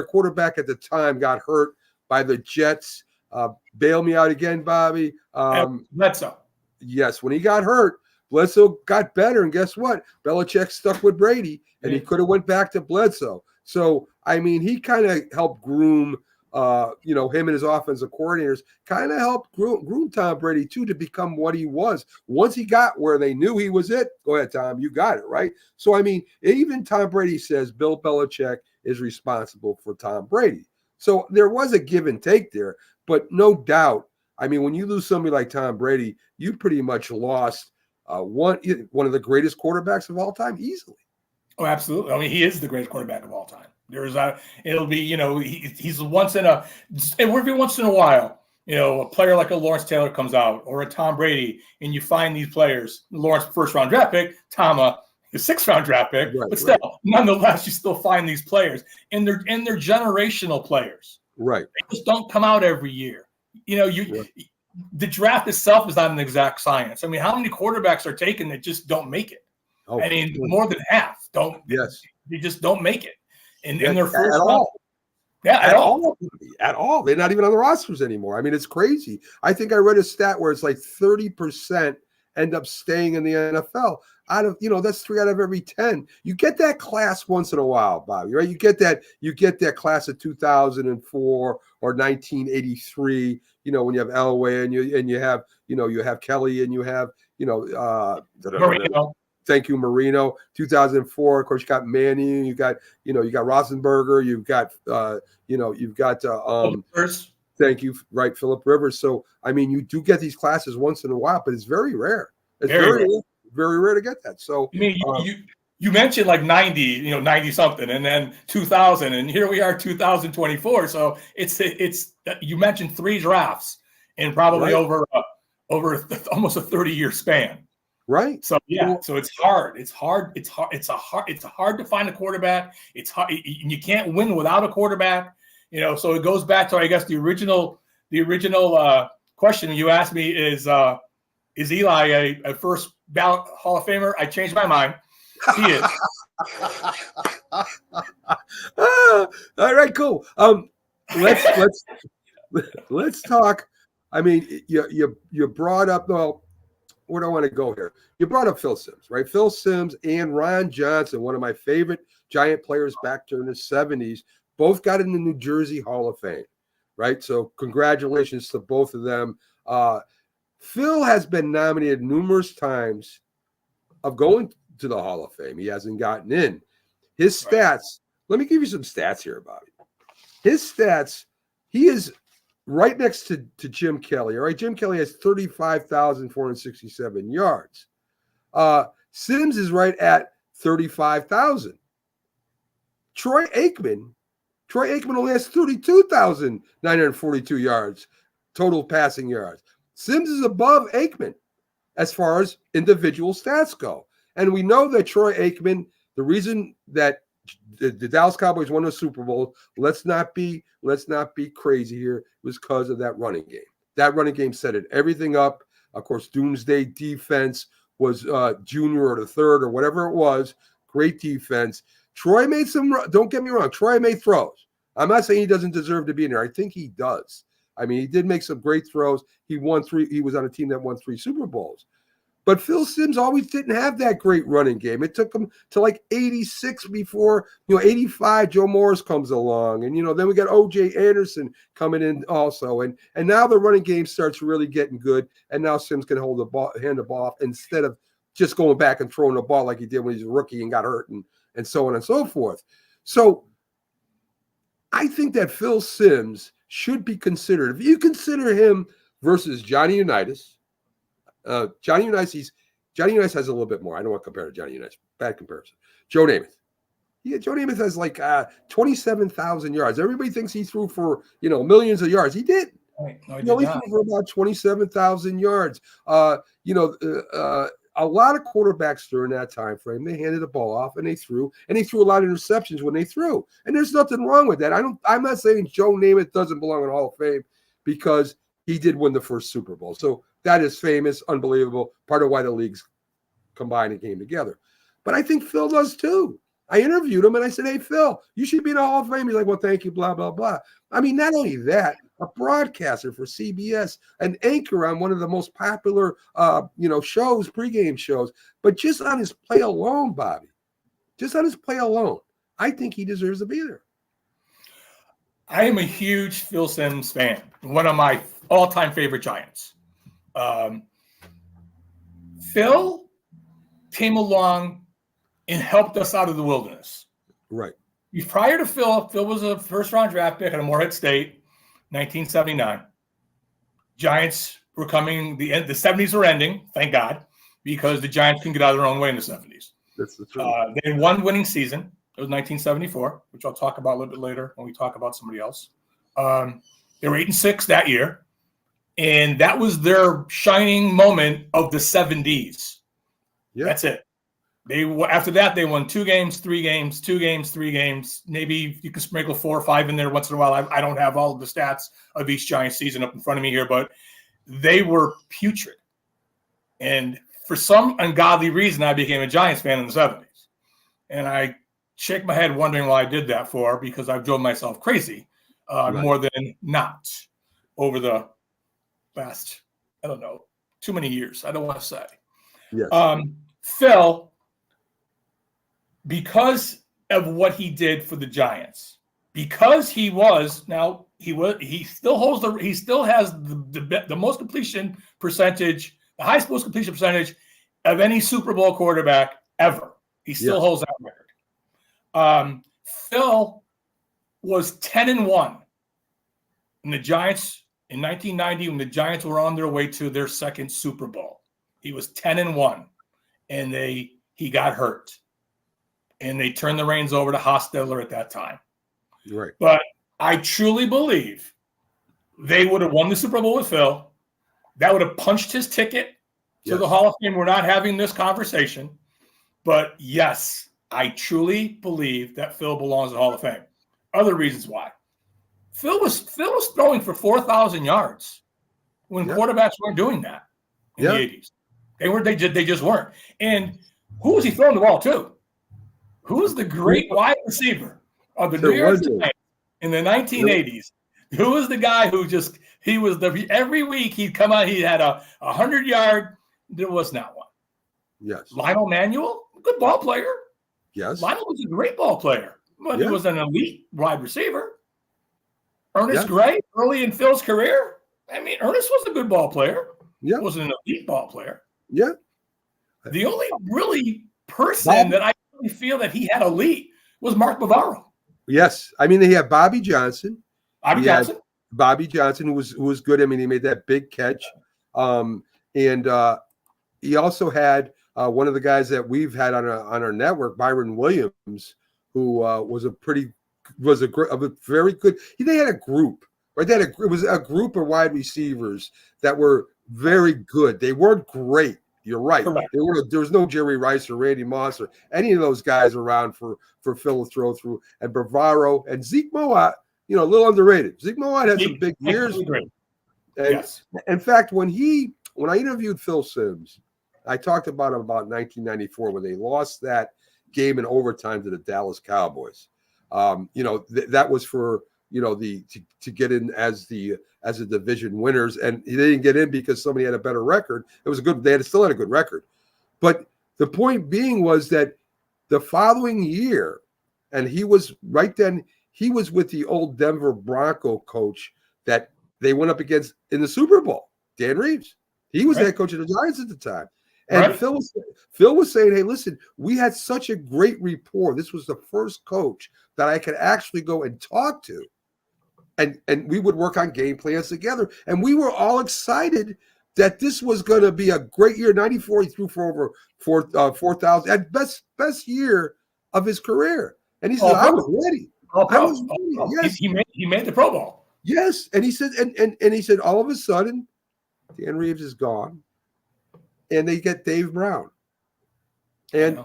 quarterback at the time got hurt by the Jets. Bail me out again, Bobby. Bledsoe. Yes, when he got hurt, Bledsoe got better, and guess what? Belichick stuck with Brady, and he could have went back to Bledsoe. So he kind of helped groom him and his offensive coordinators kind of helped groom Tom Brady too to become what he was. Once he got where they knew he was it, go ahead, Tom, you got it, right? So, even Tom Brady says Bill Belichick is responsible for Tom Brady. So there was a give and take there, but no doubt, when you lose somebody like Tom Brady, you pretty much lost one of the greatest quarterbacks of all time easily. Oh, absolutely. He is the greatest quarterback of all time. It'll be, he's every once in a while, a player like a Lawrence Taylor comes out or a Tom Brady, and you find these players, Lawrence first round draft pick, Tom his 6th round draft pick, but still, nonetheless, you still find these players, and they're generational players. Right. They just don't come out every year. The draft itself is not an exact science. I mean, how many quarterbacks are taken that just don't make it? Oh, I mean, more than half don't. Yes. They just don't make it in their first at round. all. Yeah, at all. At all. They're not even on the rosters anymore. I mean, it's crazy. I think I read a stat where it's like 30% end up staying in the NFL. Out of, that's 3 out of every 10. You get that class once in a while, Bobby, right? You get that class of 2004 or 1983, when you have Elway and you have Kelly and you have, Marino. Thank you, Marino. 2004, of course, you got Manning, you got Roethlisberger, you've got thank you, right, Phillip Rivers. So I mean, you do get these classes once in a while, but it's very rare. It's very rare to get that. So I mean, you mentioned like 90, 90 something, and then 2000, and here we are, 2024. So it's you mentioned 3 drafts in probably over almost a 30-year span. Right. So so it's hard. It's hard to find a quarterback. It's hard. You can't win without a quarterback. So it goes back to, I guess, the original question you asked me is Eli a first ballot Hall of Famer? I changed my mind. He is. All right, cool. Let's talk. I mean, you brought up, well, where do I want to go here? You brought up Phil Simms, right? Phil Simms and Ron Johnson, one of my favorite Giant players back during the 70s, both got in the New Jersey Hall of Fame, right? So congratulations to both of them. Phil has been nominated numerous times of going to the Hall of Fame. He hasn't gotten in. His stats, let me give you some stats here, Bobby. His stats, he is right next to Jim Kelly. All right, Jim Kelly has 35,467 yards. Simms is right at 35,000. Troy Aikman only has 32,942 yards, total passing yards. Simms is above Aikman as far as individual stats go. And we know that Troy Aikman, the reason that the Dallas Cowboys won the Super Bowl, let's not be crazy here, was because of that running game. That running game set everything up. Of course, Doomsday defense was junior or the third or whatever it was. Great defense. Troy made don't get me wrong, Troy made throws. I'm not saying he doesn't deserve to be in there. I think he does. I mean, he did make some great throws. He won 3. He was on a team that won 3 Super Bowls. But Phil Simms always didn't have that great running game. It took him to like 86 before, 85, Joe Morris comes along. And, then we got O.J. Anderson coming in also. And now the running game starts really getting good. And now Simms can hand the ball off instead of just going back and throwing the ball like he did when he was a rookie and got hurt and so on and so forth. So I think that Phil Simms should be considered. If you consider him versus Johnny Unitas, Johnny Unitas has a little bit more. I don't want to compare to Johnny Unitas. Bad comparison. Joe Namath. Yeah, Joe Namath has like 27,000 yards. Everybody thinks he threw for, millions of yards. He did. He threw for about 27,000 yards. A lot of quarterbacks during that time frame, they handed the ball off and they threw a lot of interceptions when they threw. And there's nothing wrong with that. I'm not saying Joe Namath doesn't belong in the Hall of Fame because he did win the first Super Bowl. So that is famous, unbelievable, part of why the leagues combined and came together. But I think Phil does too. I interviewed him and I said, "Hey, Phil, you should be in the Hall of Fame." He's like, "Well, thank you, blah, blah, blah." I mean, not only that, a broadcaster for CBS, an anchor on one of the most popular, shows, pregame shows, but just on his play alone, Bobby, I think he deserves to be there. I am a huge Phil Simms fan, one of my all-time favorite Giants. Phil came along and helped us out of the wilderness. Right. Prior to Phil was a first-round draft pick at Morehead State, 1979. Giants were coming. The 70s were ending, thank God, because the Giants couldn't get out of their own way in the 70s. That's the truth. They had one winning season. It was 1974, which I'll talk about a little bit later when we talk about somebody else. They were 8-6 that year, and that was their shining moment of the 70s. Yeah. That's it. After that, they won 2 games, 3 games, 2 games, 3 games. Maybe you can sprinkle 4 or 5 in there once in a while. I don't have all of the stats of each Giants season up in front of me here, but they were putrid. And for some ungodly reason, I became a Giants fan in the 70s. And I shake my head wondering why I did that for, because I've drove myself crazy more than not over the last, I don't know, too many years. I don't want to say. Yes. Phil, because of what he did for the Giants, because he still has the most completion percentage, the highest most completion percentage of any Super Bowl quarterback ever. He still holds that record. Phil was 10-1 in the Giants in 1990 when the Giants were on their way to their second Super Bowl. He was 10-1, and he got hurt, and they turned the reins over to Hostetler at that time. Right. But I truly believe they would have won the Super Bowl with Phil. That would have punched his ticket to the Hall of Fame. We're not having this conversation, but yes, I truly believe that Phil belongs in the Hall of Fame. Other reasons why. Phil was throwing for 4,000 yards when quarterbacks weren't doing that in the 80s. They just weren't. And who was he throwing the ball to? Who was the great wide receiver of the New York Giants in the 1980s? Who was the guy who every week he'd come out, he had a 100-yard, there was not one. Yes. Lionel Manuel, good ball player. Yes. Lionel was a great ball player, but he was an elite wide receiver. Ernest Gray, early in Phil's career, I mean, Ernest was a good ball player. Yeah. Wasn't an elite ball player. Yeah. The only really person that I really feel that he had elite was Mark Bavaro. Yes. I mean, they had Bobby Johnson. Bobby Johnson, who was good. I mean, he made that big catch. And he also had one of the guys that we've had on our network, Byron Williams, who was a very good. They had a group, right? It was a group of wide receivers that were very good. They weren't great. You're right. There was no Jerry Rice or Randy Moss or any of those guys around for Phil to throw through. And Bavaro and Zeke Mowat, a little underrated. Zeke Mowat had some big years. And in fact, when I interviewed Phil Simms, I talked about him about 1994 when they lost that game in overtime to the Dallas Cowboys. That was for to get in as the division winners, and they didn't get in because somebody had a better record. It was still had a good record, but the point being was that the following year, and he was right then. He was with the old Denver Bronco coach that they went up against in the Super Bowl, Dan Reeves. He was head coach of the Giants at the time. And Phil was saying, hey, listen, we had such a great rapport. This was the first coach that I could actually go and talk to. And we would work on game plans together. And we were all excited that this was going to be a great year. 94, he threw for over 4,000. At best year of his career. And he said, I was ready. Yes. He made the Pro Bowl. Yes. And he said, and he said, all of a sudden, Dan Reeves is gone. And they get Dave Brown. And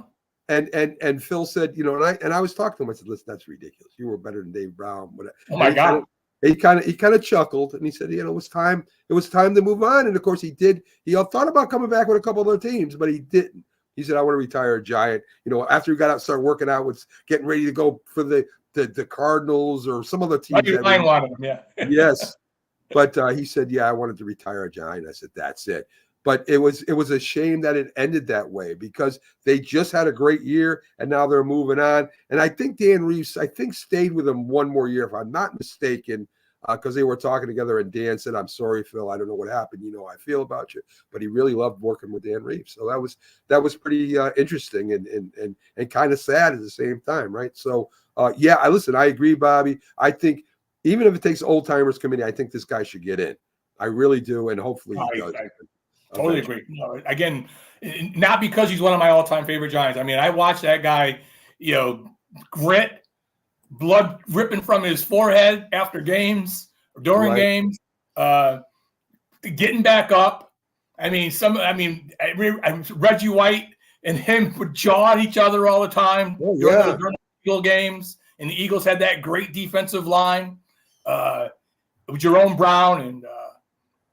Phil said, and I was talking to him. I said, listen, that's ridiculous. You were better than Dave Brown. Oh my God. He kind of chuckled and he said, it was time to move on. And of course he did. He thought about coming back with a couple other teams, but he didn't. He said, I want to retire a Giant. After he got out, started working out, was getting ready to go for the Cardinals or some other teams. Yes. But he said, yeah, I wanted to retire a Giant. I said, that's it. But it was a shame that it ended that way because they just had a great year and now they're moving on. And I think Dan Reeves, stayed with them one more year, if I'm not mistaken, because they were talking together and Dan said, I'm sorry, Phil, I don't know what happened. You know how I feel about you. But he really loved working with Dan Reeves. So that was pretty interesting and kind of sad at the same time, right? So, I agree, Bobby. I think even if it takes old timers committee, I think this guy should get in. I really do. And hopefully he does. Totally agree. No, again, not because he's one of my all-time favorite Giants. I mean, I watched that guy, grit, blood ripping from his forehead after games, or during games, getting back up. I mean, Reggie White and him would jaw at each other all the time during the Eagle games, and the Eagles had that great defensive line. Jerome Brown and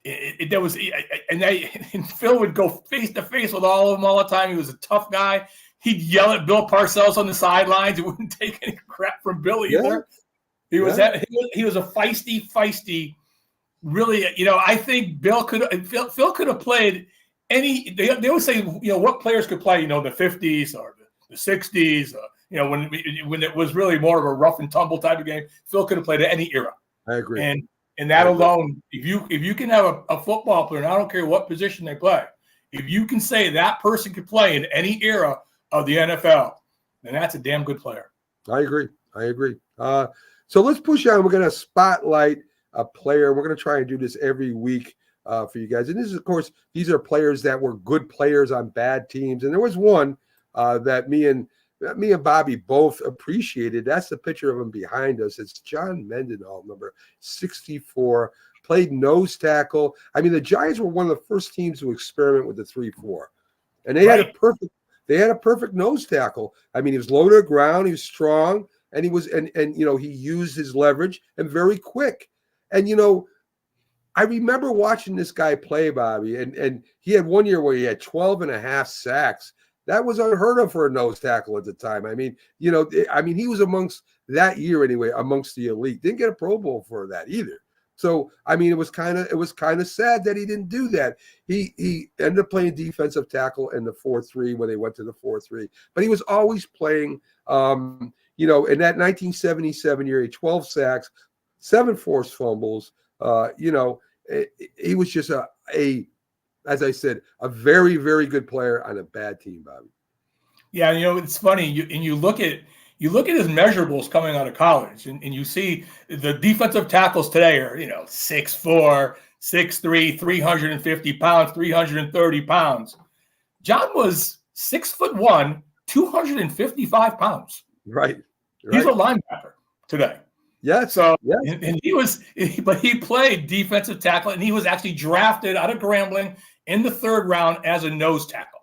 and Phil would go face to face with all of them all the time. He was a tough guy. He'd yell at Bill Parcells on the sidelines. He wouldn't take any crap from Bill either. He was a feisty. Really, I think Phil could have played any. They always say, what players could play, the 50s or the 60s, when it was really more of a rough and tumble type of game. Phil could have played at any era. I agree. And that alone, if you can have a football player, and I don't care what position they play, if you can say that person could play in any era of the NFL, then that's a damn good player. I agree. So let's push on. We're going to spotlight a player. We're going to try and do this every week for you guys. And this is, of course, these are players that were good players on bad teams. And there was one that me and Bobby both appreciated. That's the picture of him behind us. It's John Mendenhall, number 64, played nose tackle. I mean, the Giants were one of the first teams to experiment with the 3-4. And they had a perfect nose tackle. I mean, he was low to the ground, he was strong, and he was he used his leverage and very quick. And I remember watching this guy play, Bobby, and he had one year where he had 12 and a half sacks. That was unheard of for a nose tackle at the time. I mean, he was amongst that year anyway, amongst the elite. Didn't get a Pro Bowl for that either. So, I mean, it was kind of sad that he didn't do that. He ended up playing defensive tackle in the 4-3 when they went to the 4-3. But he was always playing, in that 1977 year, he had 12 sacks, 7 forced fumbles. He was just as I said, a very, very good player on a bad team, Bobby. Yeah, it's funny. You look at his measurables coming out of college, and you see the defensive tackles today are 6'4", 6'3", 350 pounds, 330 pounds. John was 6'1", 255 pounds. Right. He's a linebacker today. Yeah. So, and he played defensive tackle, and he was actually drafted out of Grambling in the 3rd round as a nose tackle.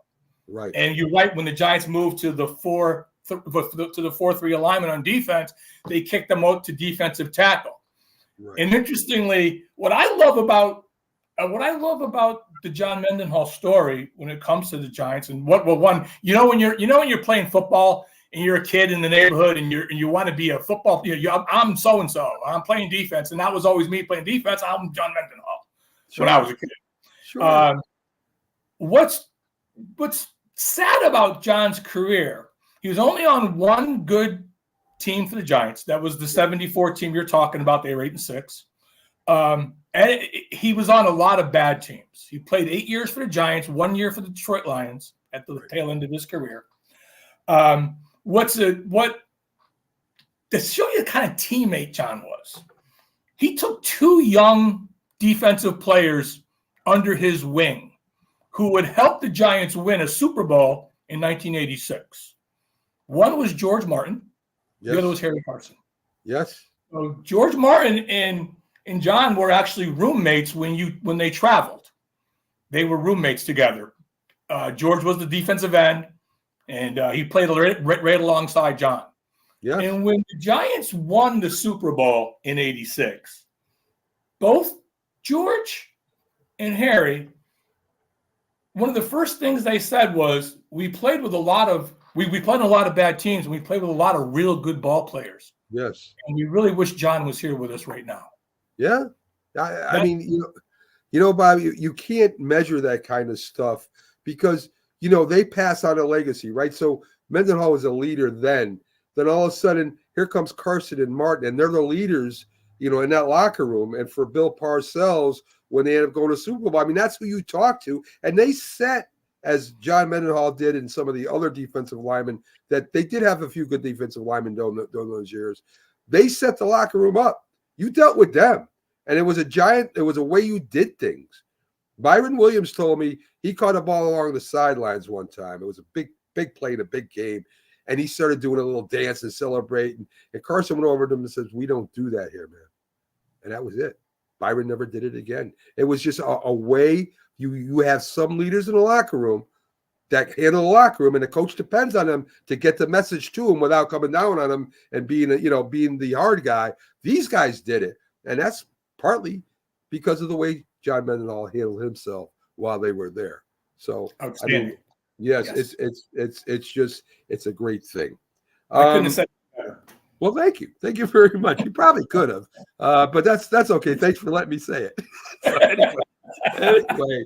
Right. And you're right, when the Giants moved to the 4-3 alignment on defense, they kicked them out to defensive tackle. Right. And interestingly, what I love about the John Mendenhall story when it comes to the Giants, and when you're playing football and you're a kid in the neighborhood and you want to be a football, I'm so and so. I'm playing defense, and that was always me playing defense. I'm John Mendenhall when I was a kid. Sure. What's sad about John's career? He was only on one good team for the Giants. That was the 74 team you're talking about. They were 8-6. And he was on a lot of bad teams. He played 8 years for the Giants, 1 year for the Detroit Lions at the tail end of his career. To show you the kind of teammate John was, he took 2 young defensive players under his wing who would help the Giants win a Super Bowl in 1986. One was George Martin. Yes. The other was Harry Carson. Yes. So George Martin and John were actually roommates when they traveled. They were roommates together. George was the defensive end, and he played right alongside John. Yeah. And when the Giants won the Super Bowl in '86, both George and Harry, one of the first things they said was, we played with a lot of bad teams, and we played with a lot of real good ball players. Yes. And we really wish John was here with us right now. Yeah. I mean, Bob, you can't measure that kind of stuff because, they pass on a legacy, right? So Mendenhall was a leader then. Then all of a sudden, here comes Carson and Martin, and they're the leaders, in that locker room. And for Bill Parcells, when they end up going to Super Bowl, I mean, that's who you talk to. And they set, as John Mendenhall did and some of the other defensive linemen, that they did have a few good defensive linemen during those years. They set the locker room up. You dealt with them. And it was a way you did things. Byron Williams told me he caught a ball along the sidelines one time. It was a big play in a big game. And he started doing a little dance and celebrating. And Carson went over to him and says, "We don't do that here, man." And that was it. Byron never did it again. It was just a way you have some leaders in the locker room that handle the locker room, and the coach depends on them to get the message to him without coming down on him and being the hard guy. These guys did it, and that's partly because of the way John Mendenhall handled himself while they were there. So I mean, yes. It's a great thing. I couldn't have said it better. Well, thank you very much. You probably could have, but that's okay. Thanks for letting me say it. So anyway,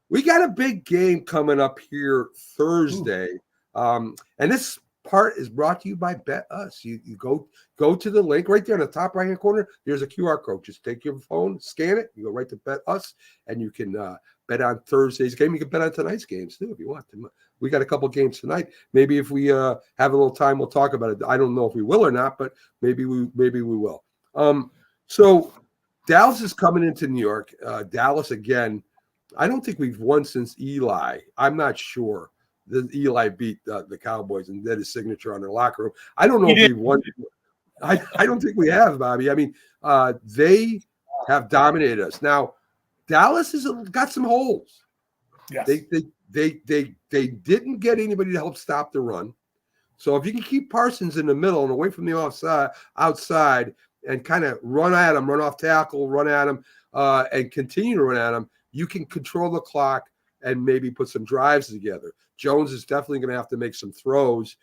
we got a big game coming up here Thursday, and this part is brought to you by Bet Us. You go to the link right there in the top right hand corner. There's a QR code. Just take your phone, scan it, you go right to Bet Us, and you can bet on Thursday's game. You can bet on tonight's games too if you want to. We got a couple games tonight. Maybe if we have a little time, we'll talk about it. I don't know if we will or not, but maybe we will. So Dallas is coming into New York. Dallas again. I don't think we've won since Eli. I'm not sure. Eli beat the Cowboys and did his signature on their locker room. I don't know if we've won. I don't think we have, Bobby. I mean, they have dominated us. Now, Dallas has got some holes. Yes. They didn't get anybody to help stop the run. So if you can keep Parsons in the middle and away from the outside and kind of run at him, run off tackle, run at him, and continue to run at him, you can control the clock and maybe put some drives together. Jones is definitely going to have to make some throws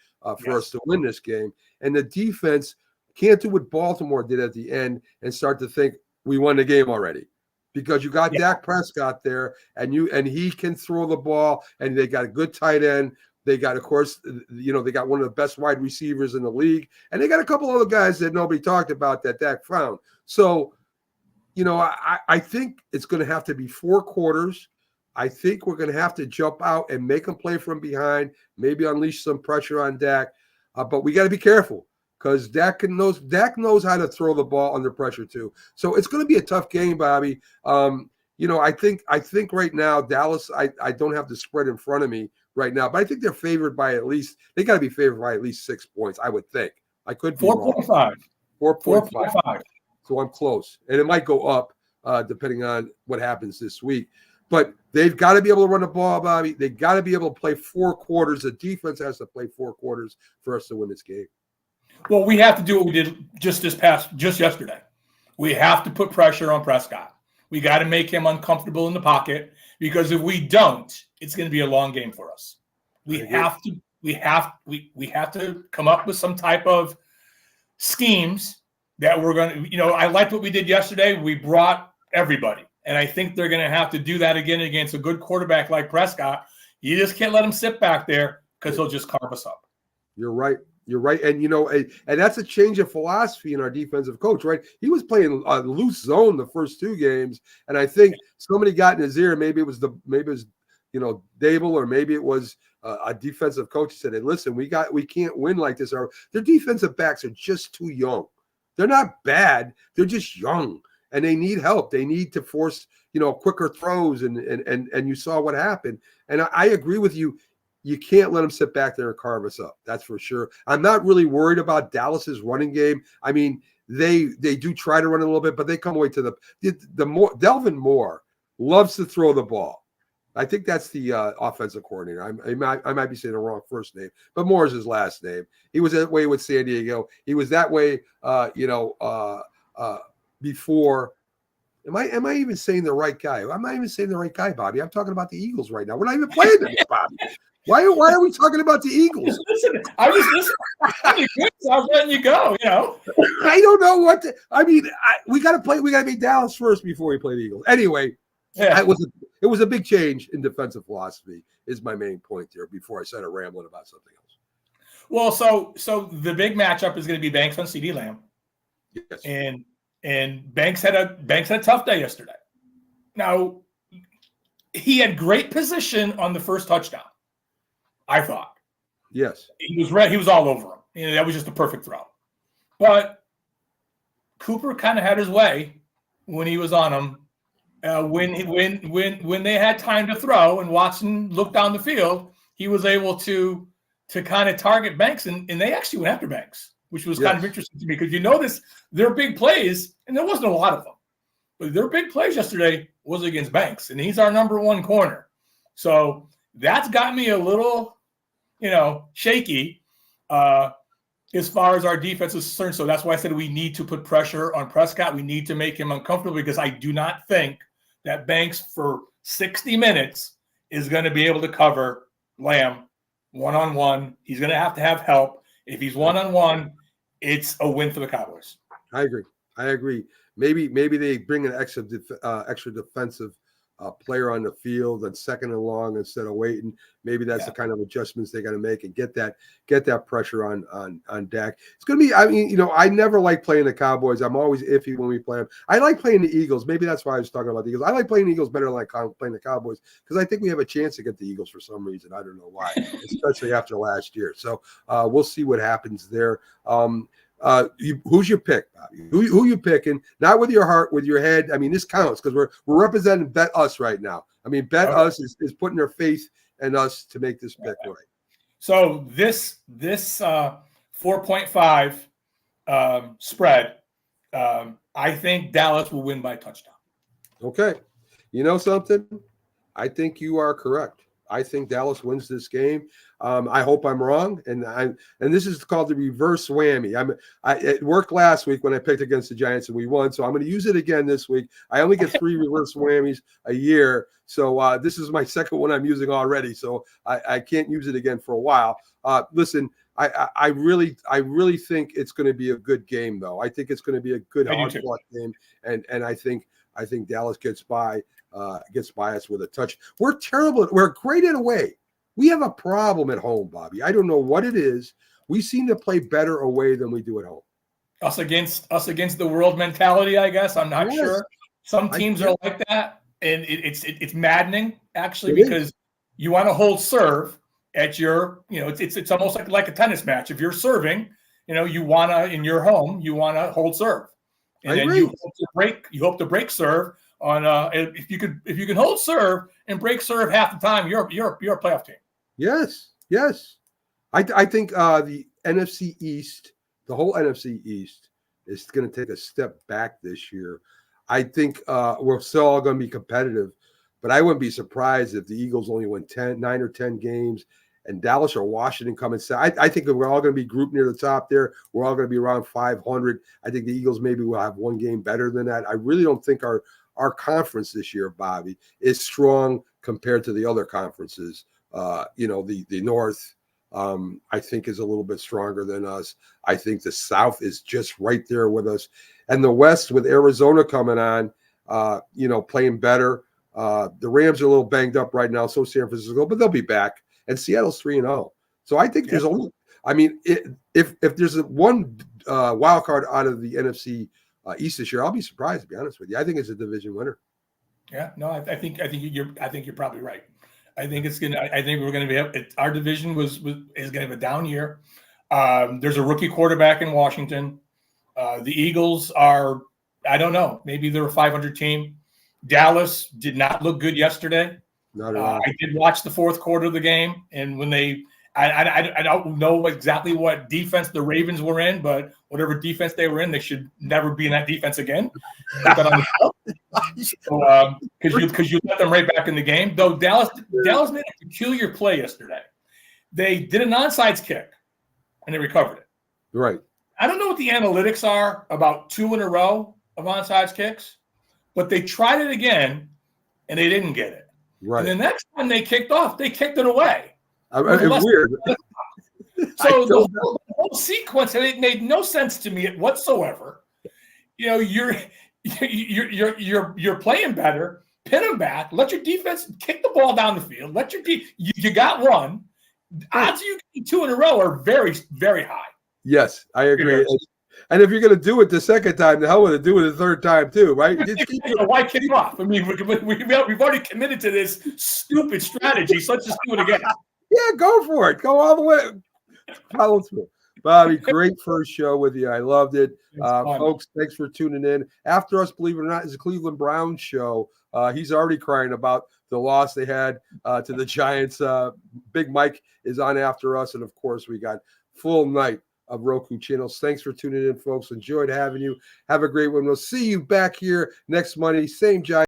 for us to win this game. And the defense can't do what Baltimore did at the end and start to think we won the game already. Because you got Dak Prescott there, and he can throw the ball, and they got a good tight end. They got, of course, they got one of the best wide receivers in the league, and they got a couple other guys that nobody talked about that Dak found. So, I think it's going to have to be 4 quarters. I think we're going to have to jump out and make them play from behind, maybe unleash some pressure on Dak, but we got to be careful. Because Dak knows how to throw the ball under pressure too. So it's going to be a tough game, Bobby. I think right now Dallas. I don't have the spread in front of me right now, but I think they're favored by at least. They got to be favored by at least 6 points. I would think. I could be 4.5. 4.5. So I'm close, and it might go up depending on what happens this week. But they've got to be able to run the ball, Bobby. They got to be able to play 4 quarters. The defense has to play 4 quarters for us to win this game. Well, we have to do what we did just yesterday. We have to put pressure on Prescott. We got to make him uncomfortable in the pocket, because if we don't, it's going to be a long game for us. We have to come up with some type of schemes that we're going to, I liked what we did yesterday. We brought everybody, and I think they're going to have to do that again against a good quarterback like Prescott. You just can't let him sit back there, because he'll just carve us up. You're right. You're right. And, and that's a change of philosophy in our defensive coach, right? He was playing a loose zone the first 2 games. And I think somebody got in his ear. Maybe it was Dable, or maybe it was a defensive coach who said, "Hey, listen, we can't win like this. Their defensive backs are just too young. They're not bad. They're just young, and they need help. They need to force, quicker throws. And you saw what happened. And I agree with you. You can't let them sit back there and carve us up. That's for sure. I'm not really worried about Dallas's running game. I mean, they do try to run a little bit, but they come away to the Delvin Moore loves to throw the ball. I think that's the offensive coordinator. I might be saying the wrong first name, but Moore is his last name. He was that way with San Diego. He was that way, before. Am I even saying the right guy? I'm not even saying the right guy, Bobby. I'm talking about the Eagles right now. We're not even playing them, Bobby. Why are we talking about the Eagles? Listen, I was listening. I was letting you go. I don't know what to. I mean, we got to play. We got to beat Dallas first before we play the Eagles. Anyway, it was a big change in defensive philosophy. Is my main point there. Before I started rambling about something else. Well, so the big matchup is going to be Banks on CeeDee Lamb. Yes. And Banks had a tough day yesterday. Now, he had great position on the first touchdown, I thought. Yes. He was all over him. That was just a perfect throw. But Cooper kind of had his way when he was on him. When they had time to throw and Watson looked down the field, he was able to to kind of target Banks, and they actually went after Banks, which was kind of Yes. interesting to me because you notice their big plays, and there wasn't a lot of them, but their big plays yesterday was against Banks, and he's our number one corner. So that's got me a little, shaky as far as our defense is concerned. So that's why I said we need to put pressure on Prescott. We need to make him uncomfortable because I do not think that Banks for 60 minutes is going to be able to cover Lamb one-on-one. He's going to have help. If he's one-on-one, it's a win for the Cowboys. I agree. Maybe they bring an extra defensive player on the field and second and long instead of waiting. Maybe that's the kind of adjustments they got to make and get that pressure on Dak. It's going to be. I mean, I never like playing the Cowboys. I'm always iffy when we play them. I like playing the Eagles. Maybe that's why I was talking about the Eagles. I like playing the Eagles better than I like playing the Cowboys because I think we have a chance to get the Eagles for some reason. I don't know why, especially after last year. So we'll see what happens there. Who's your pick, Bobby? Who you picking? Not with your heart, with your head. I mean, this counts because we're representing Bet Us right now. I mean, Bet Us is putting their faith in us to make this pick right. So this 4.5 spread, I think Dallas will win by a touchdown. Okay, you know something? I think you are correct. I think Dallas wins this game. I hope I'm wrong, and this is called the reverse whammy. It worked last week when I picked against the Giants and we won, so I'm going to use it again this week. I only get 3 reverse whammies a year, so this is my second one I'm using already. So I can't use it again for a while. Listen, I really think it's going to be a good game, though. I think it's going to be a good hard-fought game, and I think Dallas gets by us with a touch. We're terrible. We're great at away. We have a problem at home, Bobby. I don't know what it is. We seem to play better away than we do at home. Us against the world mentality, I guess. I'm not sure. Some teams are like that, and it's maddening actually because you want to hold serve at your. It's almost like a tennis match. If you're serving, you wanna in your home, you wanna hold serve, and then you hope to break serve. On if you can hold serve and break serve half the time, you're a playoff team. Yes. I think the NFC East, the whole NFC East, is going to take a step back this year. I think we're still all going to be competitive, but I wouldn't be surprised if the Eagles only win 9 or 10 games, and Dallas or Washington come and say, I think we're all going to be grouped near the top there. We're all going to be around 500. I think the Eagles maybe will have one game better than that. I really don't think our conference this year, Bobby, is strong compared to the other conferences. The North, I think, is a little bit stronger than us. I think the South is just right there with us. And the West, with Arizona coming on, playing better. The Rams are a little banged up right now, so San Francisco, but they'll be back. And Seattle's 3-0. So I think there's if there's one wild card out of the NFC East this year, I'll be surprised, to be honest with you. I think it's a division winner. Yeah, no, I think you're probably right. I think we're gonna be our division is gonna have a down year. There's a rookie quarterback in Washington. The Eagles are, I don't know, maybe they're a 500 team. Dallas did not look good yesterday. Not at all. I did watch the fourth quarter of the game, and when I don't know exactly what defense the Ravens were in, but whatever defense they were in, they should never be in that defense again. Because you let them right back in the game. Though Dallas made a peculiar play yesterday. They did an onside kick, and they recovered it. Right. I don't know what the analytics are about 2 in a row of onside kicks, but they tried it again, and they didn't get it. Right. And the next time they kicked it away. It's weird. So the whole sequence, it made no sense to me whatsoever. You're playing better. Pin them back. Let your defense kick the ball down the field. You got one. Odds of you getting 2 in a row are very, very high. Yes, I agree. And if you're going to do it the second time, the hell with it, do it the third time too, right? Why kick off? I mean, we've already committed to this stupid strategy, so let's just do it again. Yeah, go for it. Go all the way. Follow through. Bobby, great first show with you. I loved it. It's fun. Folks, thanks for tuning in. After us, believe it or not, is a Cleveland Browns show. He's already crying about the loss they had to the Giants. Big Mike is on after us. And, of course, we got full night of Roku channels. Thanks for tuning in, folks. Enjoyed having you. Have a great one. We'll see you back here next Monday. Same Giants.